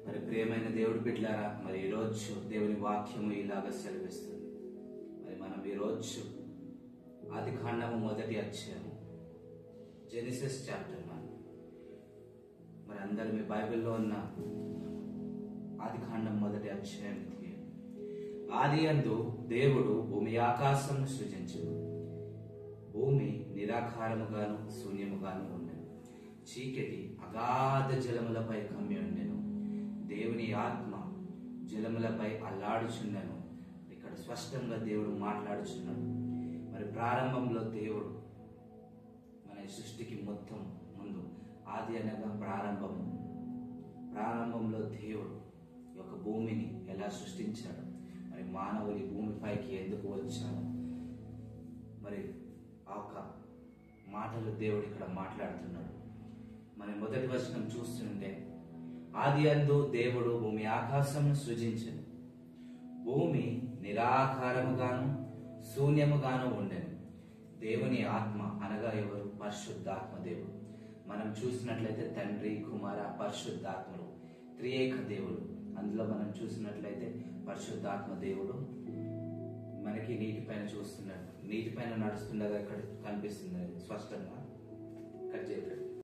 మరి ప్రియమైన దేవుడి బిడ్డలారా, మరి ఈరోజు దేవుని వాక్యము ఇలాగ సెలవిస్తుంది. మరి మనం ఈరోజు ఆదికాండము మొదటి అధ్యాయము, జెనిసిస్ చాప్టర్ 1. మరి అందరు మీ బైబిల్లో ఉన్న ఆదికాండం మొదటి అధ్యాయం. ఆది యందు దేవుడు భూమి ఆకాశమును సృజించెను. భూమి నిరాకారముగాను శూన్యముగాను ఉండెను. చీకటి అగాధ జలములపై కమ్మి ఉండెను. దేవుని ఆత్మ జలములపై అల్లాడుచుండెను. ఇక్కడ స్పష్టంగా దేవుడు మాట్లాడుచున్నాడు. మరి ప్రారంభంలో దేవుడు మన సృష్టికి మొత్తం ముందు, ఆది అనగా ప్రారంభంలో దేవుడు ఈ యొక్క భూమిని ఎలా సృష్టించాడు, మరి మానవుని భూమిపైకి ఎందుకు వచ్చాడు, మరి ఆ యొక్క మాటలు దేవుడు ఇక్కడ మాట్లాడుతున్నాడు. మరి మొదటి వచనం చూస్తుంటే, ఆది యందు దేవుడు భూమి ఆకాశమును సృజించెను. భూమి నిరాకారముగాను శూన్యముగాను ఉండెను. దేవుని ఆత్మ అనగా ఎవరు? పరిశుద్ధాత్మ దేవుడు. మనం చూసినట్లయితే తండ్రి, కుమార, పరిశుద్ధాత్మలు త్రియేక దేవుడు. అందులో మనం చూసినట్లయితే పరిశుద్ధాత్మ దేవుడు మనకి నీటిపైన నడుస్తుండగా ఇక్కడ కనిపిస్తుంది స్పష్టంగా. కట్ చేయకండి.